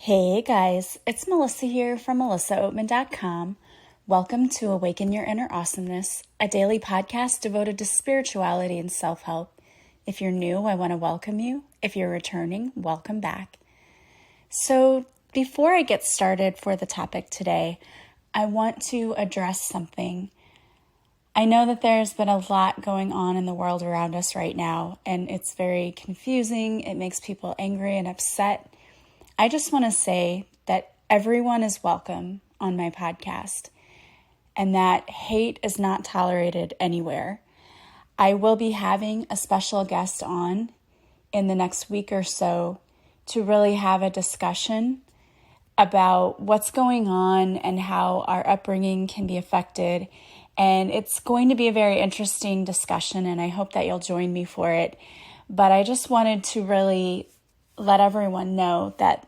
Hey guys, it's Melissa here from melissaoatman.com. Welcome to Awaken Your Inner Awesomeness, a daily podcast devoted to spirituality and self-help. If you're new, I want to welcome you. If you're returning, welcome back. So before I get started for the topic today, I want to address something. I know that there's been a lot going on in the world around us right now, and it's very confusing. It makes people angry and upset. I just want to say that everyone is welcome on my podcast and that hate is not tolerated anywhere. I will be having a special guest on in the next week or so to really have a discussion about what's going on and how our upbringing can be affected. And it's going to be a very interesting discussion, and I hope that you'll join me for it. But I just wanted to really let everyone know that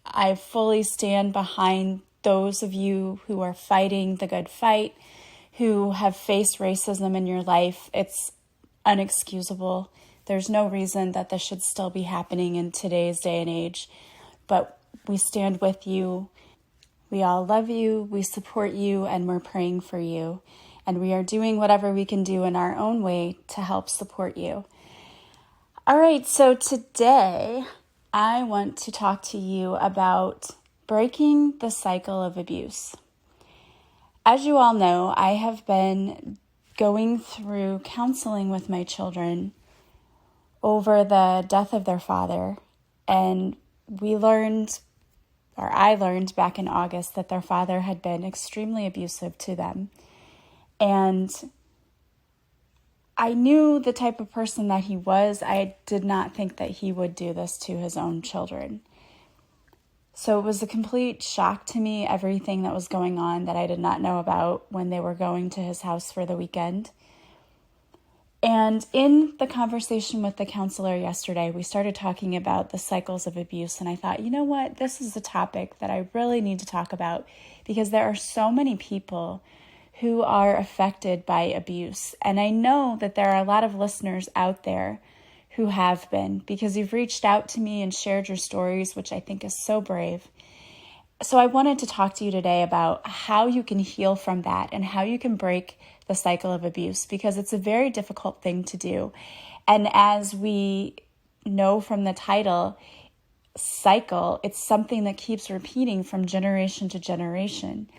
I fully stand behind those of you who are fighting the good fight, who have faced racism in your life. It's unexcusable. There's no reason that this should still be happening in today's day and age. But we stand with you. We all love you. We support you, and we're praying for you. And we are doing whatever we can do in our own way to help support you. All right, so today I want to talk to you about breaking the cycle of abuse. As you all know, I have been going through counseling with my children over the death of their father, and I learned back in August that their father had been extremely abusive to them. And I knew the type of person that he was. I did not think that he would do this to his own children. So it was a complete shock to me, everything that was going on that I did not know about when they were going to his house for the weekend. And in the conversation with the counselor yesterday, we started talking about the cycles of abuse. And I thought, you know what? This is a topic that I really need to talk about because there are so many people who are affected by abuse. And I know that there are a lot of listeners out there who have been, because you've reached out to me and shared your stories, which I think is so brave. So I wanted to talk to you today about how you can heal from that and how you can break the cycle of abuse, because it's a very difficult thing to do. And as we know from the title, cycle, it's something that keeps repeating from generation to generation.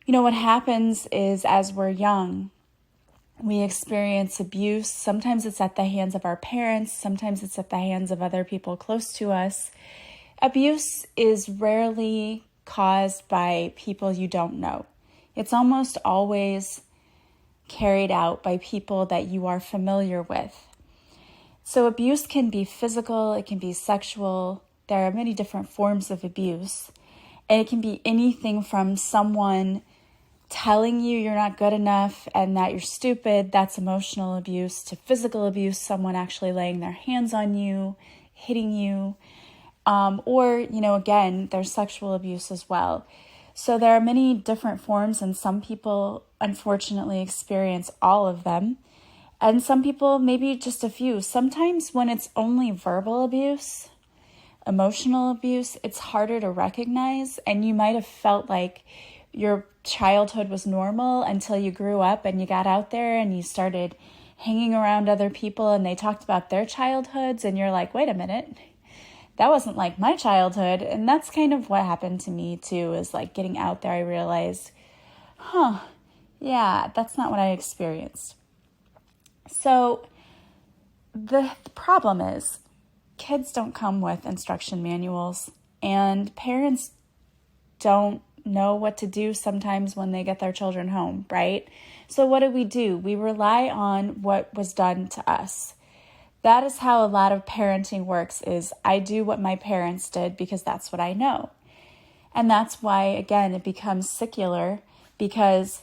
You know, what happens is as we're young, we experience abuse. Sometimes it's at the hands of our parents. Sometimes it's at the hands of other people close to us. Abuse is rarely caused by people you don't know. It's almost always carried out by people that you are familiar with. So abuse can be physical, it can be sexual. There are many different forms of abuse. And it can be anything from someone telling you you're not good enough and that you're stupid, that's emotional abuse, to physical abuse, someone actually laying their hands on you, hitting you, or, again, there's sexual abuse as well. So there are many different forms, and some people unfortunately experience all of them, and some people maybe just a few. Sometimes when it's only verbal abuse, emotional abuse, it's harder to recognize, and you might have felt like your childhood was normal until you grew up and you got out there and you started hanging around other people and they talked about their childhoods and you're like, wait a minute, that wasn't like my childhood. And that's kind of what happened to me too, is like getting out there, I realized, yeah, that's not what I experienced. So the problem is kids don't come with instruction manuals, and parents don't know what to do sometimes when they get their children home, right? So what do? We rely on what was done to us. That is how a lot of parenting works, is I do what my parents did because that's what I know. And that's why, again, it becomes secular, because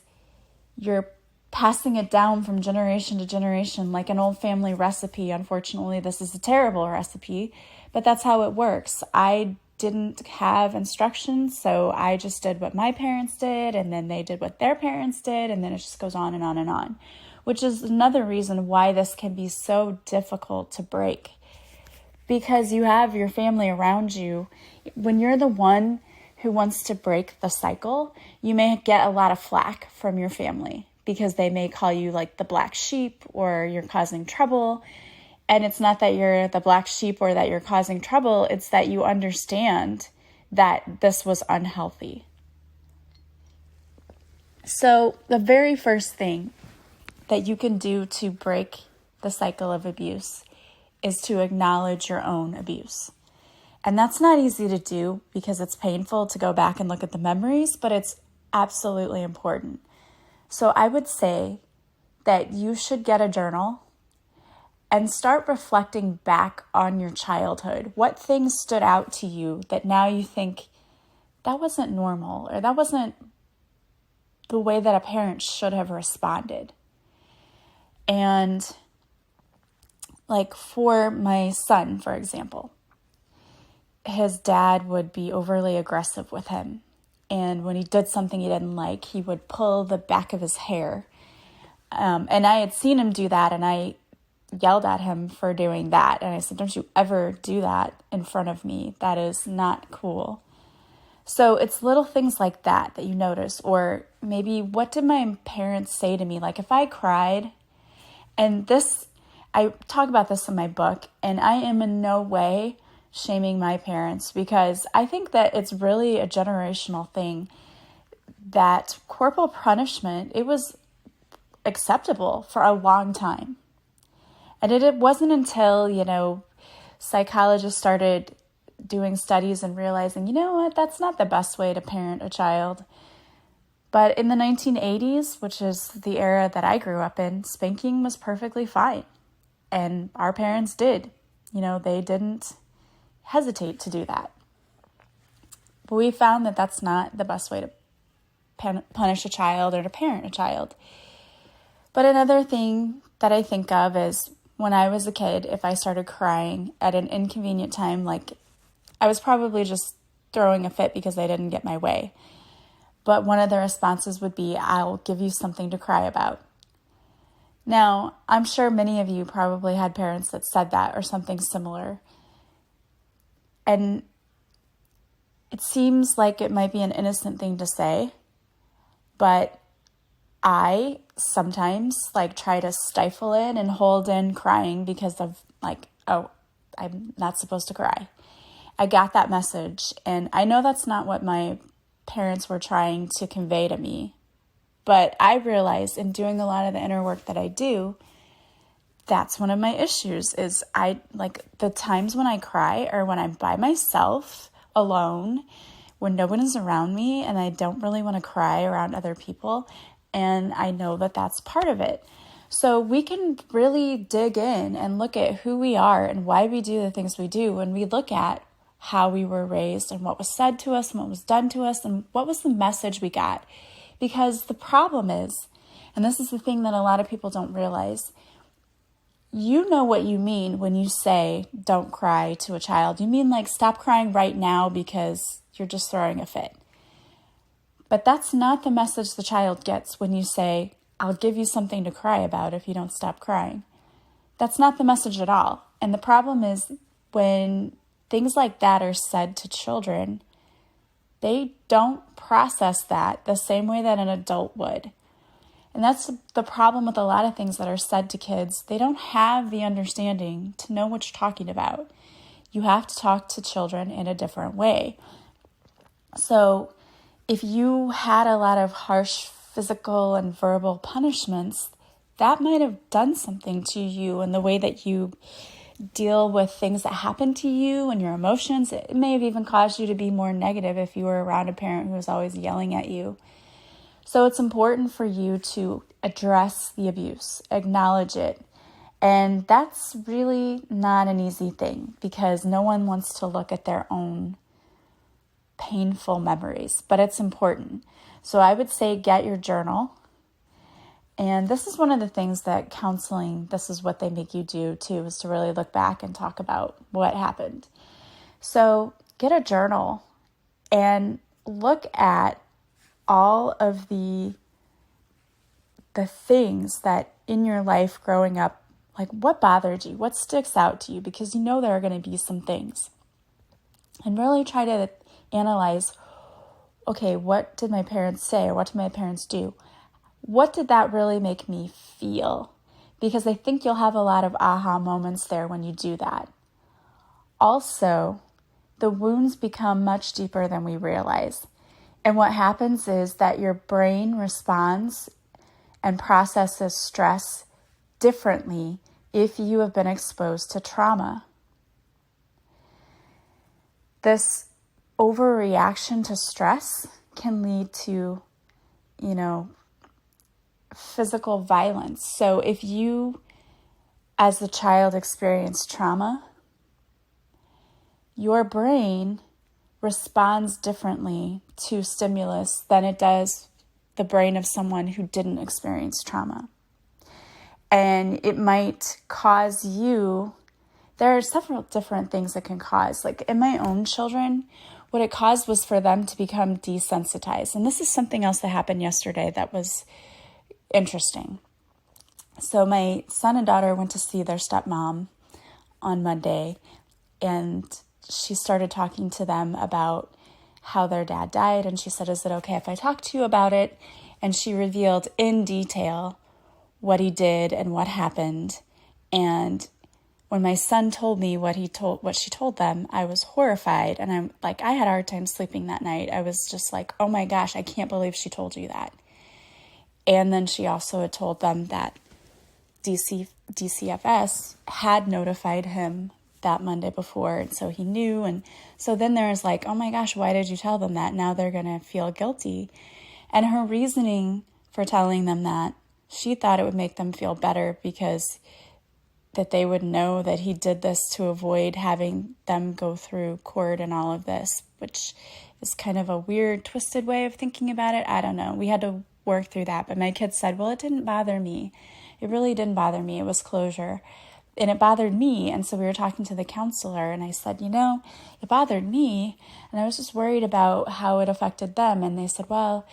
you're passing it down from generation to generation like an old family recipe. Unfortunately, this is a terrible recipe, but that's how it works. I didn't have instructions, so I just did what my parents did, and then they did what their parents did, and then it just goes on and on and on, which is another reason why this can be so difficult to break. because you have your family around you. When you're the one who wants to break the cycle, you may get a lot of flack from your family because they may call you like the black sheep or you're causing trouble. And it's not that you're the black sheep or that you're causing trouble. It's that you understand that this was unhealthy. So the very first thing that you can do to break the cycle of abuse is to acknowledge your own abuse. And that's not easy to do because it's painful to go back and look at the memories, but it's absolutely important. So I would say that you should get a journal and start reflecting back on your childhood. What things stood out to you that now you think that wasn't normal or that wasn't the way that a parent should have responded? And like for my son, for example, his dad would be overly aggressive with him. And when he did something he didn't like, he would pull the back of his hair. And I had seen him do that, and I yelled at him for doing that. And I said, don't you ever do that in front of me. That is not cool. So it's little things like that that you notice. Or maybe, what did my parents say to me? Like if I cried, and this, I talk about this in my book, and I am in no way shaming my parents, because I think that it's really a generational thing that corporal punishment, it was acceptable for a long time. And it wasn't until, psychologists started doing studies and realizing, you know what, that's not the best way to parent a child. But in the 1980s, which is the era that I grew up in, spanking was perfectly fine. And our parents did. They didn't hesitate to do that. But we found that that's not the best way to punish a child or to parent a child. But another thing that I think of is when I was a kid, if I started crying at an inconvenient time, like I was probably just throwing a fit because I didn't get my way. But one of the responses would be, I'll give you something to cry about. Now, I'm sure many of you probably had parents that said that or something similar. And it seems like it might be an innocent thing to say, but I sometimes try to stifle it and hold in crying because of I'm not supposed to cry. I got that message, and I know that's not what my parents were trying to convey to me, but I realized in doing a lot of the inner work that I do, that's one of my issues is the times when I cry or when I'm by myself alone, when no one is around me and I don't really want to cry around other people. And I know that that's part of it. So we can really dig in and look at who we are and why we do the things we do when we look at how we were raised and what was said to us and what was done to us and what was the message we got. Because the problem is, and this is the thing that a lot of people don't realize, you know what you mean when you say don't cry to a child. You mean stop crying right now because you're just throwing a fit. But that's not the message the child gets when you say, I'll give you something to cry about if you don't stop crying. That's not the message at all. And the problem is when things like that are said to children, they don't process that the same way that an adult would. And that's the problem with a lot of things that are said to kids. They don't have the understanding to know what you're talking about. You have to talk to children in a different way. So if you had a lot of harsh physical and verbal punishments, that might have done something to you in the way that you deal with things that happen to you and your emotions. It may have even caused you to be more negative if you were around a parent who was always yelling at you. So it's important for you to address the abuse, acknowledge it. And that's really not an easy thing because no one wants to look at their own painful memories, but it's important. So I would say get your journal. And this is one of the things that counseling, this is what they make you do too, is to really look back and talk about what happened. So get a journal and look at all of the things that in your life growing up Like, what bothered you? What sticks out to you? Because you know there are going to be some things. And really try to analyze, okay, what did my parents say or what did my parents do? What did that really make me feel? Because I think you'll have a lot of aha moments there when you do that. Also, the wounds become much deeper than we realize. And what happens is that your brain responds and processes stress differently if you have been exposed to trauma. This overreaction to stress can lead to, physical violence. So if you, as a child, experienced trauma, your brain responds differently to stimulus than it does the brain of someone who didn't experience trauma. And it might cause you, there are several different things that can cause. Like in my own children, what it caused was for them to become desensitized. And this is something else that happened yesterday that was interesting. So my son and daughter went to see their stepmom on Monday, and she started talking to them about how their dad died. And she said, is it okay if I talk to you about it? And she revealed in detail what he did and what happened. And when my son told me what she told them, I was horrified. And I'm like, I had a hard time sleeping that night. I was just like, oh my gosh, I can't believe she told you that. And then she also had told them that DCFS had notified him that Monday before, and so he knew. And so then there's like, oh my gosh, why did you tell them that? Now they're going to feel guilty. And her reasoning for telling them that, she thought it would make them feel better because that they would know that he did this to avoid having them go through court and all of this, which is kind of a weird, twisted way of thinking about it. I don't know. We had to work through that. But my kids said, well, it didn't bother me. It really didn't bother me. It was closure. And it bothered me. And so we were talking to the counselor, and I said, it bothered me. And I was just worried about how it affected them. And they said, well,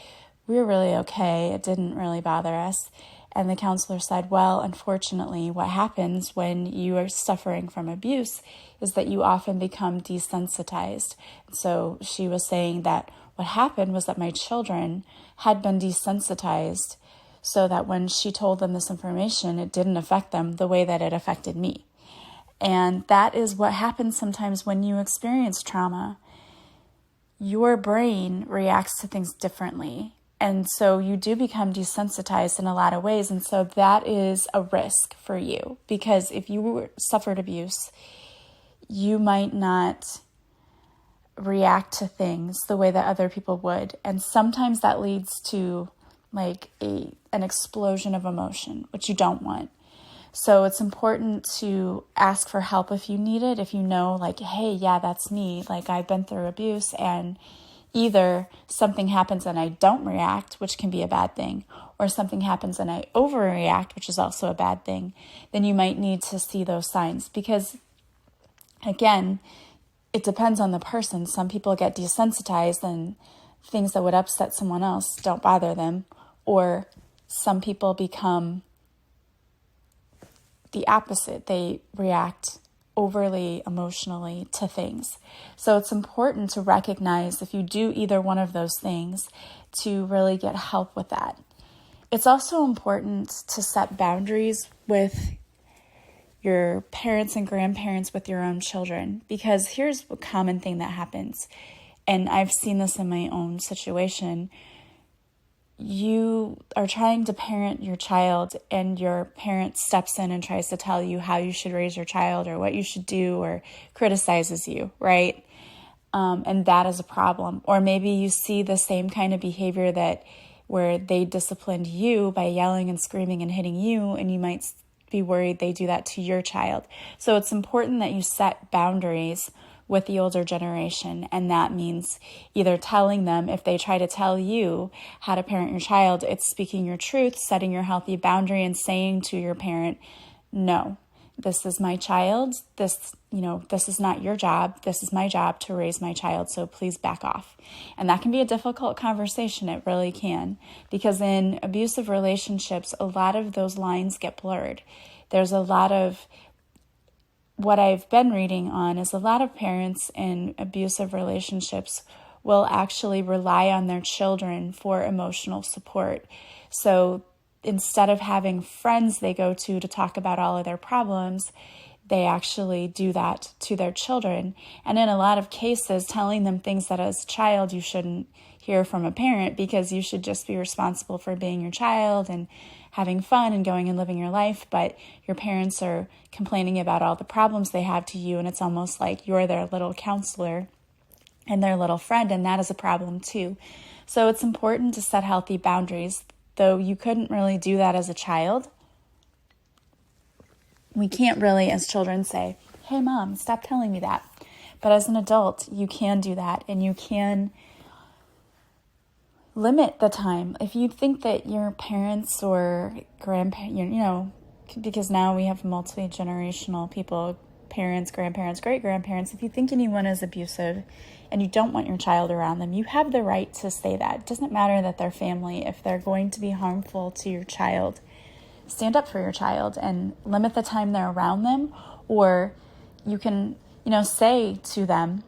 we were really okay. It didn't really bother us. And the counselor said, well, unfortunately, what happens when you are suffering from abuse is that you often become desensitized. So she was saying that what happened was that my children had been desensitized so that when she told them this information, it didn't affect them the way that it affected me. And that is what happens sometimes when you experience trauma. Your brain reacts to things differently. And so you do become desensitized in a lot of ways. And so that is a risk for you, because if you suffered abuse, you might not react to things the way that other people would. And sometimes that leads to like an explosion of emotion, which you don't want. So it's important to ask for help if you need it. If you know, like, hey, yeah, that's me. Like, I've been through abuse, and either something happens and I don't react, which can be a bad thing, or something happens and I overreact, which is also a bad thing, then you might need to see those signs. Because, again, it depends on the person. Some people get desensitized and things that would upset someone else don't bother them, or some people become the opposite. They react overly emotionally to things. So it's important to recognize if you do either one of those things to really get help with that. It's also important to set boundaries with your parents and grandparents with your own children, because here's a common thing that happens, and I've seen this in my own situation. You are trying to parent your child, and your parent steps in and tries to tell you how you should raise your child or what you should do, or criticizes you, right? And that is a problem. Or maybe you see the same kind of behavior where they disciplined you by yelling and screaming and hitting you, and you might be worried they do that to your child. So it's important that you set boundaries with the older generation, and that means either telling them, if they try to tell you how to parent your child, it's speaking your truth, setting your healthy boundary, and saying to your parent, no, this is my child, this is not your job, this is my job to raise my child, so please back off. And that can be a difficult conversation, it really can, because in abusive relationships, a lot of those lines get blurred. There's a lot of, what I've been reading on is a lot of parents in abusive relationships will actually rely on their children for emotional support. So instead of having friends they go to talk about all of their problems, they actually do that to their children. And in a lot of cases, telling them things that as a child you shouldn't hear from a parent, because you should just be responsible for being your child and having fun and going and living your life. But your parents are complaining about all the problems they have to you, and it's almost like you're their little counselor and their little friend, and that is a problem too. So it's important to set healthy boundaries, though you couldn't really do that as a child. We can't really, as children, say, hey, Mom, stop telling me that. But as an adult, you can do that, and you can limit the time. If you think that your parents or grandparents, because now we have multi-generational people, parents, grandparents, great-grandparents, if you think anyone is abusive and you don't want your child around them, you have the right to say that. It doesn't matter that they're family. If they're going to be harmful to your child, stand up for your child and limit the time they're around them. Or you can, say to them,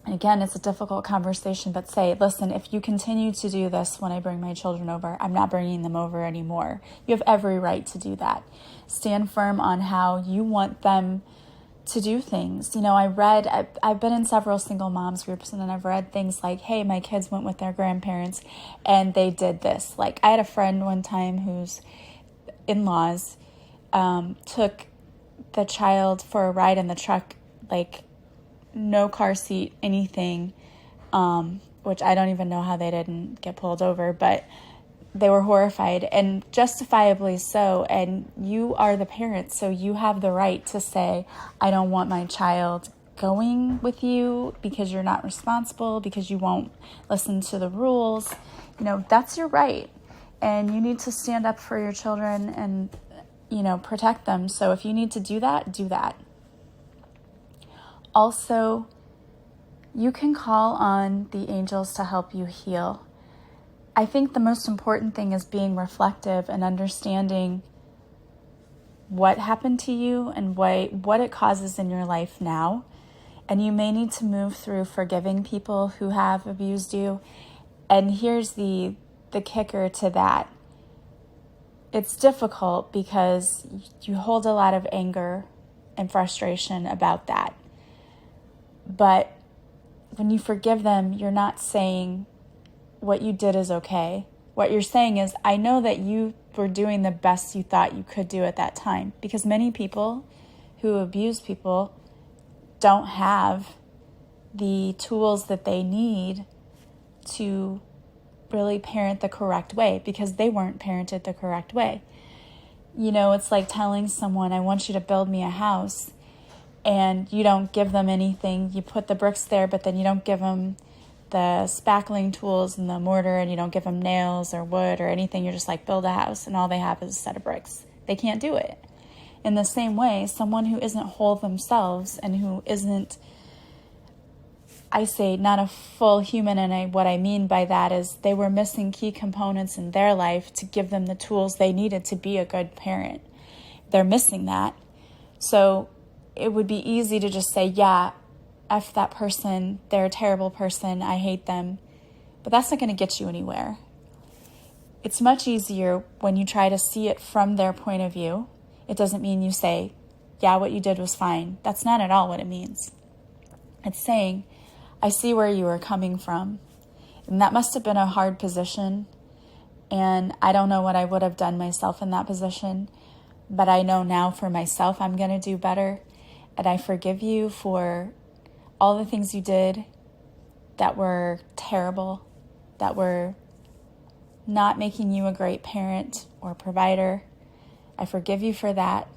and again, it's a difficult conversation, but say, listen, if you continue to do this when I bring my children over, I'm not bringing them over anymore. You have every right to do that. Stand firm on how you want them to do things. I've been in several single moms groups, and then I've read things like, hey, my kids went with their grandparents and they did this. Like, I had a friend one time whose in-laws took the child for a ride in the truck, like no car seat, anything, which I don't even know how they didn't get pulled over, but they were horrified, and justifiably so. And you are the parent, so you have the right to say, I don't want my child going with you because you're not responsible, because you won't listen to the rules. That's your right. And you need to stand up for your children and, protect them. So if you need to do that, do that. Also, you can call on the angels to help you heal. I think the most important thing is being reflective and understanding what happened to you and what it causes in your life now. And you may need to move through forgiving people who have abused you. And here's the kicker to that. It's difficult because you hold a lot of anger and frustration about that. But when you forgive them, you're not saying what you did is okay. What you're saying is, I know that you were doing the best you thought you could do at that time. Because many people who abuse people don't have the tools that they need to really parent the correct way, because they weren't parented the correct way. It's like telling someone, I want you to build me a house, and you don't give them anything. You put the bricks there, but then you don't give them the spackling tools and the mortar, and you don't give them nails or wood or anything. You're just like, build a house, and all they have is a set of bricks. They can't do it. In the same way, someone who isn't whole themselves and who isn't, I say, not a full human, and what I mean by that is they were missing key components in their life to give them the tools they needed to be a good parent. They're missing that. So it would be easy to just say, yeah, F that person, they're a terrible person, I hate them. But that's not going to get you anywhere. It's much easier when you try to see it from their point of view. It doesn't mean you say, yeah, what you did was fine. That's not at all what it means. It's saying, I see where you were coming from. And that must have been a hard position. And I don't know what I would have done myself in that position. But I know now for myself I'm going to do better. And I forgive you for all the things you did that were terrible, that were not making you a great parent or provider. I forgive you for that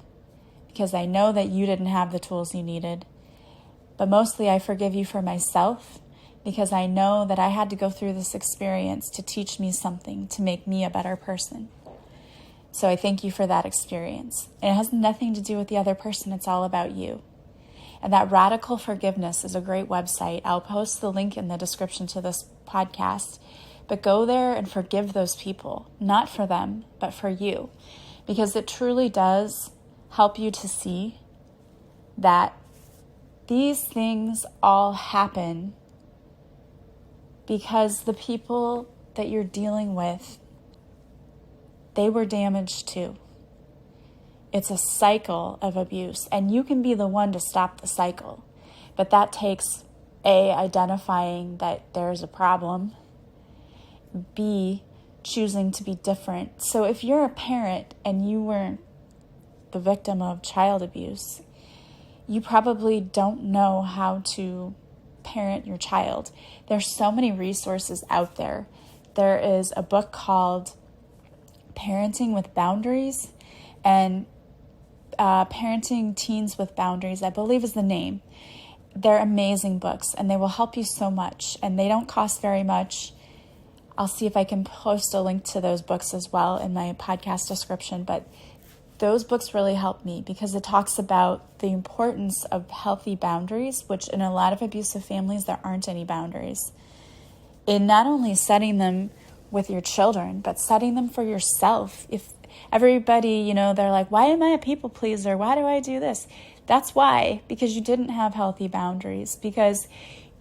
because I know that you didn't have the tools you needed. But mostly I forgive you for myself because I know that I had to go through this experience to teach me something, to make me a better person. So I thank you for that experience. And it has nothing to do with the other person. It's all about you. And that Radical Forgiveness is a great website. I'll post the link in the description to this podcast. But go there and forgive those people, not for them, but for you. Because it truly does help you to see that these things all happen because the people that you're dealing with, they were damaged too. It's a cycle of abuse, and you can be the one to stop the cycle. But that takes A, identifying that there's a problem, B, choosing to be different. So if you're a parent and you were the victim of child abuse, you probably don't know how to parent your child. There's so many resources out there. There is a book called Parenting with Boundaries, and Parenting Teens with Boundaries, I believe is the name. They're amazing books, and they will help you so much, and they don't cost very much. I'll see if I can post a link to those books as well in my podcast description, but those books really help me because it talks about the importance of healthy boundaries, which in a lot of abusive families, there aren't any boundaries. In not only setting them with your children, but setting them for yourself. If everybody, they're like, why am I a people pleaser? Why do I do this? That's why, because you didn't have healthy boundaries, because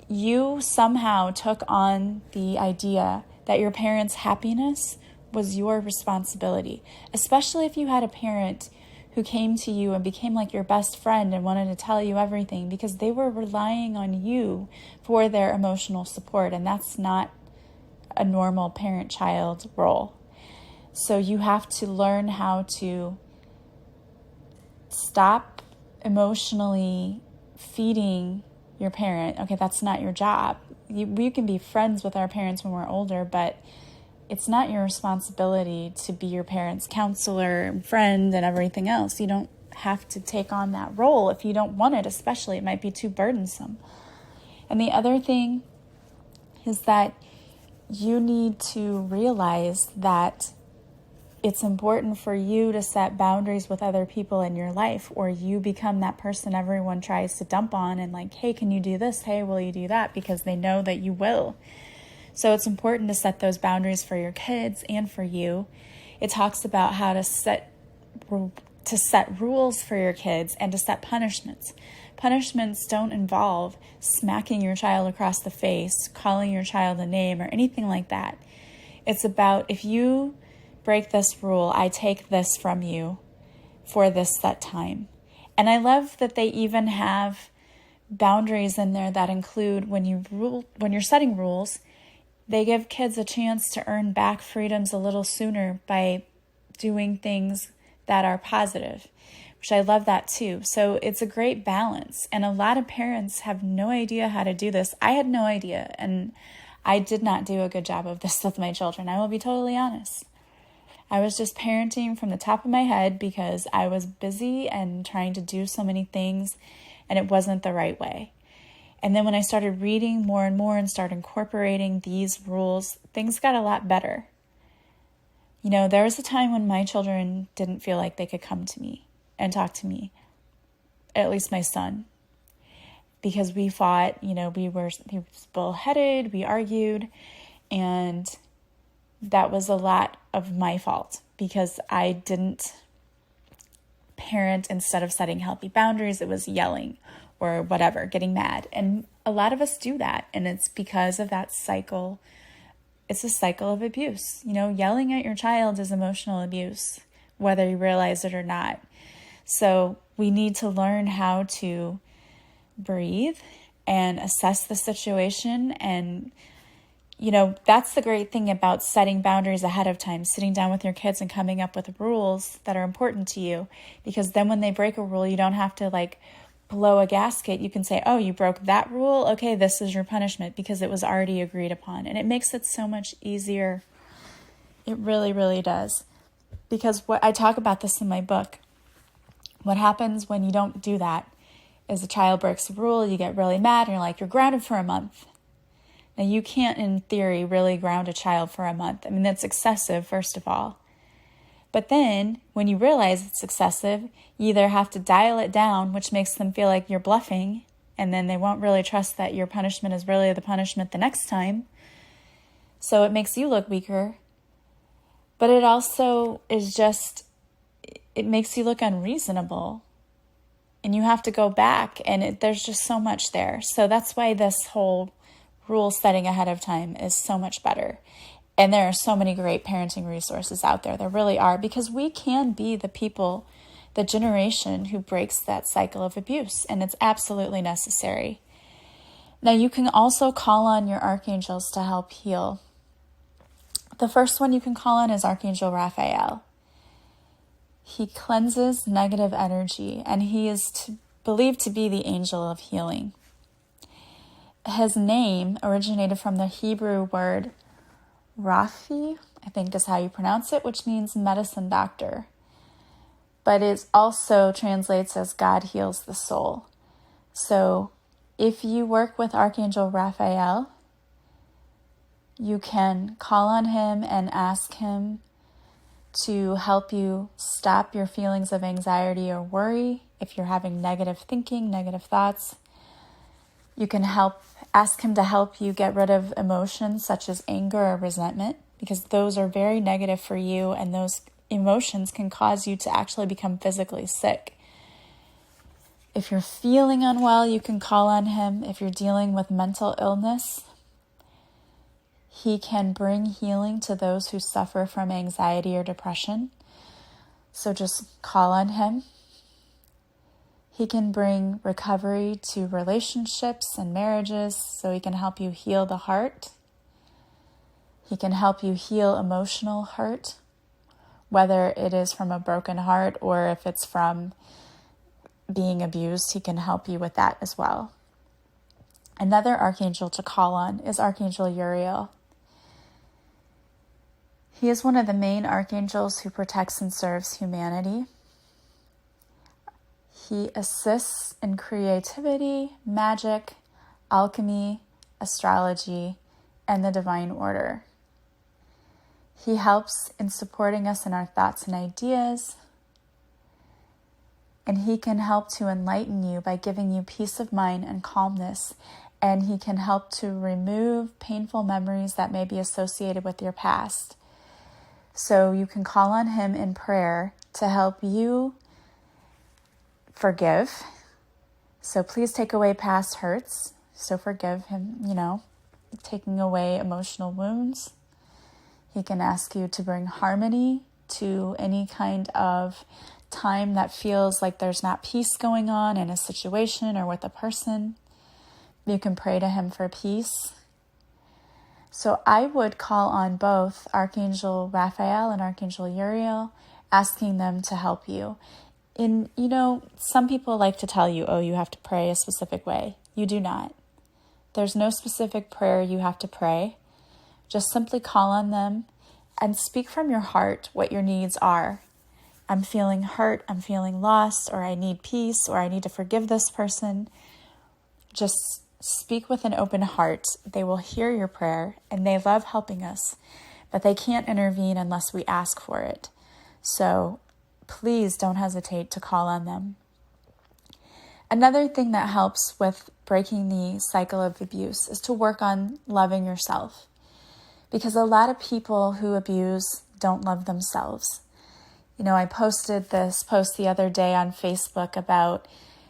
you somehow took on the idea that your parents' happiness was your responsibility, especially if you had a parent who came to you and became like your best friend and wanted to tell you everything because they were relying on you for their emotional support, and that's not a normal parent-child role. So you have to learn how to stop emotionally feeding your parent. Okay, that's not your job. We can be friends with our parents when we're older, but it's not your responsibility to be your parents' counselor and friend and everything else. You don't have to take on that role if you don't want it, especially. It might be too burdensome. And the other thing is that you need to realize that it's important for you to set boundaries with other people in your life, or you become that person everyone tries to dump on and like, hey, can you do this? Hey, will you do that? Because they know that you will. So it's important to set those boundaries for your kids and for you. It talks about how to set rules for your kids and to set punishments. Punishments don't involve smacking your child across the face, calling your child a name, or anything like that. It's about, if you break this rule, I take this from you for this set time. And I love that they even have boundaries in there that include when you're setting rules, they give kids a chance to earn back freedoms a little sooner by doing things that are positive, which I love that too. So it's a great balance. And a lot of parents have no idea how to do this. I had no idea. And I did not do a good job of this with my children. I will be totally honest. I was just parenting from the top of my head because I was busy and trying to do so many things, and it wasn't the right way. And then when I started reading more and more and started incorporating these rules, things got a lot better. There was a time when my children didn't feel like they could come to me and talk to me, at least my son, because we fought, he was bullheaded, we argued, and that was a lot of my fault because I didn't parent instead of setting healthy boundaries. It was yelling or whatever, getting mad. And a lot of us do that. And it's because of that cycle. It's a cycle of abuse. Yelling at your child is emotional abuse, whether you realize it or not. So we need to learn how to breathe and assess the situation. And, that's the great thing about setting boundaries ahead of time, sitting down with your kids and coming up with rules that are important to you. Because then when they break a rule, you don't have to blow a gasket. You can say, oh, you broke that rule? Okay, this is your punishment, because it was already agreed upon. And it makes it so much easier. It really, really does. Because what I talk about this in my book, what happens when you don't do that is a child breaks a rule, you get really mad, and you're grounded for a month. Now, you can't, in theory, really ground a child for a month. I mean, that's excessive, first of all. But then, when you realize it's excessive, you either have to dial it down, which makes them feel like you're bluffing, and then they won't really trust that your punishment is really the punishment the next time. So it makes you look weaker. But it also is just, it makes you look unreasonable. And you have to go back, and there's just so much there. So that's why this whole rule setting ahead of time is so much better. And there are so many great parenting resources out there. There really are, because we can be the people, the generation who breaks that cycle of abuse, and it's absolutely necessary. Now, you can also call on your archangels to help heal. The first one you can call on is Archangel Raphael. He cleanses negative energy, and he is believed to be the angel of healing. His name originated from the Hebrew word Raphi, I think is how you pronounce it, which means medicine doctor. But it also translates as God heals the soul. So if you work with Archangel Raphael, you can call on him and ask him to help you stop your feelings of anxiety or worry. If you're having negative thinking, negative thoughts, you can ask him to help you get rid of emotions such as anger or resentment, because those are very negative for you, and those emotions can cause you to actually become physically sick. If you're feeling unwell, you can call on him. If you're dealing with mental illness, he can bring healing to those who suffer from anxiety or depression. So just call on him. He can bring recovery to relationships and marriages, so he can help you heal the heart. He can help you heal emotional hurt, whether it is from a broken heart or if it's from being abused. He can help you with that as well. Another archangel to call on is Archangel Uriel. He is one of the main archangels who protects and serves humanity. He assists in creativity, magic, alchemy, astrology, and the divine order. He helps in supporting us in our thoughts and ideas, and he can help to enlighten you by giving you peace of mind and calmness, and he can help to remove painful memories that may be associated with your past. So you can call on him in prayer to help you forgive. So please take away past hurts. So forgive him, taking away emotional wounds. He can ask you to bring harmony to any kind of time that feels like there's not peace going on in a situation or with a person. You can pray to him for peace. So I would call on both Archangel Raphael and Archangel Uriel, asking them to help you. Some people like to tell you, you have to pray a specific way. You do not. There's no specific prayer you have to pray. Just simply call on them and speak from your heart what your needs are. I'm feeling hurt, I'm feeling lost, or I need peace, or I need to forgive this person. Just speak with an open heart. They will hear your prayer, and they love helping us, but they can't intervene unless we ask for it. So please don't hesitate to call on them. Another thing that helps with breaking the cycle of abuse is to work on loving yourself, because a lot of people who abuse don't love themselves. I posted this post the other day on Facebook about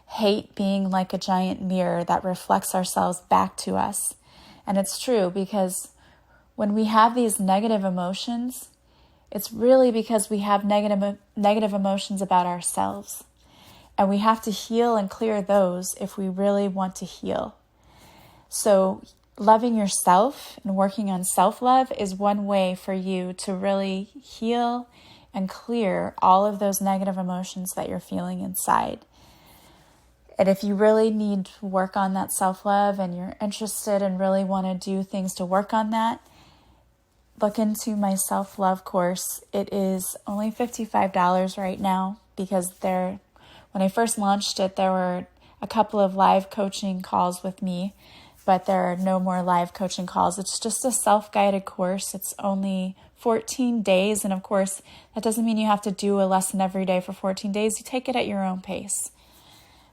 hate being like a giant mirror that reflects ourselves back to us. And it's true, because when we have these negative emotions, it's really because we have negative emotions about ourselves. And we have to heal and clear those if we really want to heal. So loving yourself and working on self-love is one way for you to really heal and clear all of those negative emotions that you're feeling inside. And if you really need to work on that self-love and you're interested and really want to do things to work on that, look into my self-love course. It is only $55 right now, because when I first launched it, there were a couple of live coaching calls with me, but there are no more live coaching calls. It's just a self-guided course. It's only 14 days. And of course, that doesn't mean you have to do a lesson every day for 14 days. You take it at your own pace.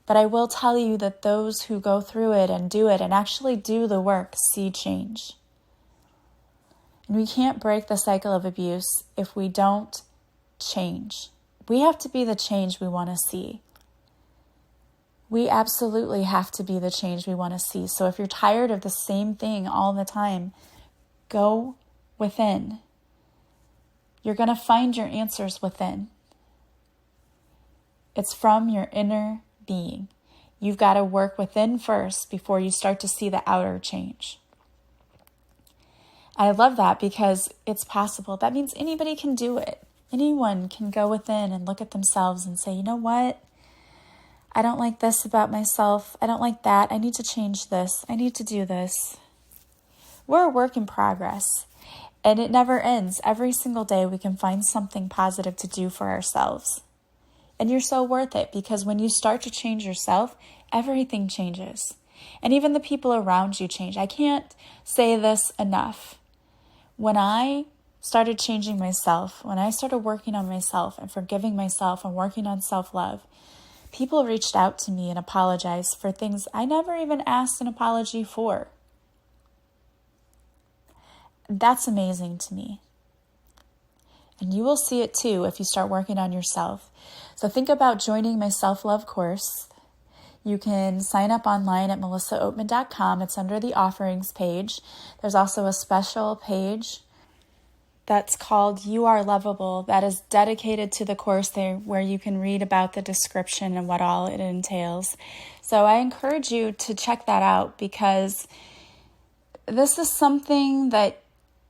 But I will tell you that those who go through it and do it and actually do the work see change. And we can't break the cycle of abuse if we don't change. We have to be the change we want to see. We absolutely have to be the change we want to see. So if you're tired of the same thing all the time, go within. You're going to find your answers within. It's from your inner being. You've got to work within first before you start to see the outer change. I love that because it's possible. That means anybody can do it. Anyone can go within and look at themselves and say, you know what? I don't like this about myself. I don't like that. I need to change this. I need to do this. We're a work in progress, and it never ends. Every single day we can find something positive to do for ourselves. And you're so worth it, because when you start to change yourself, everything changes. And even the people around you change. I can't say this enough. When I started changing myself, when I started working on myself and forgiving myself and working on self-love, people reached out to me and apologized for things I never even asked an apology for. That's amazing to me. And you will see it too if you start working on yourself. So think about joining my self-love course. You can sign up online at melissaoatman.com. It's under the offerings page. There's also a special page that's called You Are Lovable that is dedicated to the course there, where you can read about the description and what all it entails. So I encourage you to check that out, because this is something that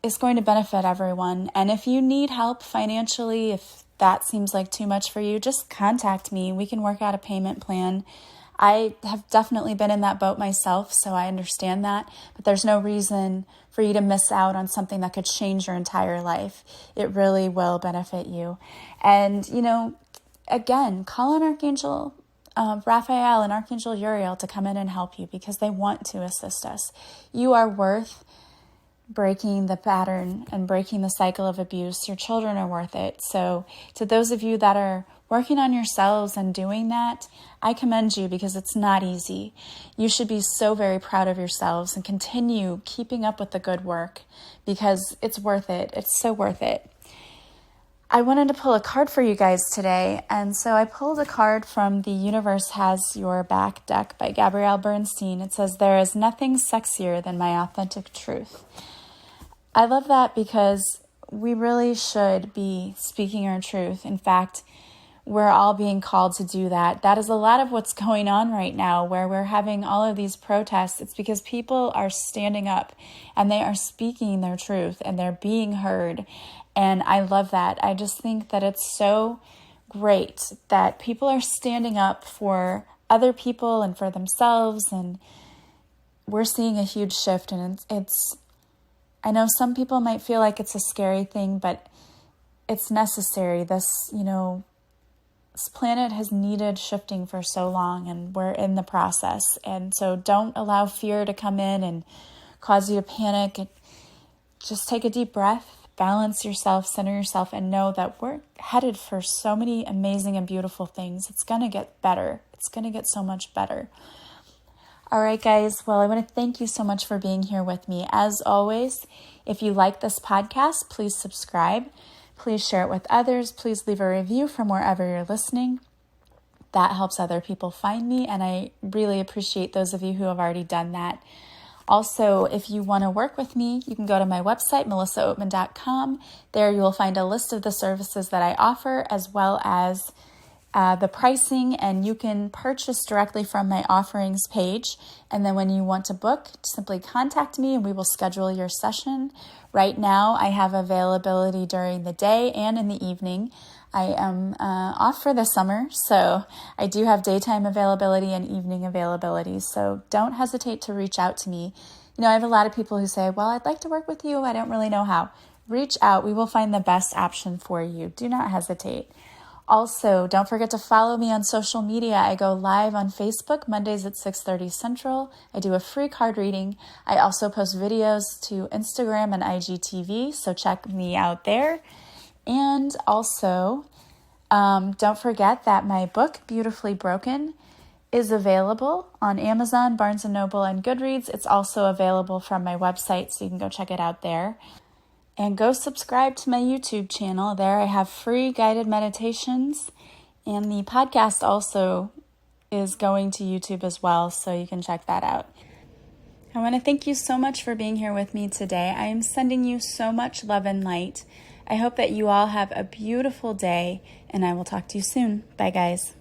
is going to benefit everyone. And if you need help financially, if that seems like too much for you, just contact me. We can work out a payment plan. I have definitely been in that boat myself, so I understand that. But there's no reason for you to miss out on something that could change your entire life. It really will benefit you. And, again, call on Archangel Raphael and Archangel Uriel to come in and help you, because they want to assist us. You are worth breaking the pattern and breaking the cycle of abuse. Your children are worth it. So to those of you that are working on yourselves and doing that, I commend you, because it's not easy. You should be so very proud of yourselves and continue keeping up with the good work, because it's worth it. It's so worth it. I wanted to pull a card for you guys today, and so I pulled a card from The Universe Has Your Back deck by Gabrielle Bernstein. It says, "There is nothing sexier than my authentic truth." I love that, because we really should be speaking our truth. In fact, we're all being called to do that. That is a lot of what's going on right now, where we're having all of these protests. It's because people are standing up and they are speaking their truth and they're being heard. And I love that. I just think that it's so great that people are standing up for other people and for themselves. And we're seeing a huge shift. And I know some people might feel like it's a scary thing, but it's necessary. This planet has needed shifting for so long, and we're in the process. And so don't allow fear to come in and cause you to panic. Just take a deep breath, balance yourself, center yourself, and know that we're headed for so many amazing and beautiful things. It's going to get better. It's going to get so much better. All right, guys. Well, I want to thank you so much for being here with me. As always, if you like this podcast, please subscribe. Please share it with others. Please leave a review from wherever you're listening. That helps other people find me, and I really appreciate those of you who have already done that. Also, if you want to work with me, you can go to my website, melissaoatman.com. There you will find a list of the services that I offer, as well as the pricing, and you can purchase directly from my offerings page. And then when you want to book, simply contact me and we will schedule your session. Right now, I have availability during the day and in the evening. I am off for the summer, so I do have daytime availability and evening availability. So don't hesitate to reach out to me. I have a lot of people who say, well, I'd like to work with you. I don't really know how. Reach out. We will find the best option for you. Do not hesitate. Also, don't forget to follow me on social media. I go live on Facebook Mondays at 6:30 Central. I do a free card reading. I also post videos to Instagram and IGTV, so check me out there. And also, don't forget that my book, Beautifully Broken, is available on Amazon, Barnes & Noble, and Goodreads. It's also available from my website, so you can go check it out there. And go subscribe to my YouTube channel. There I have free guided meditations. And the podcast also is going to YouTube as well, so you can check that out. I want to thank you so much for being here with me today. I am sending you so much love and light. I hope that you all have a beautiful day, and I will talk to you soon. Bye, guys.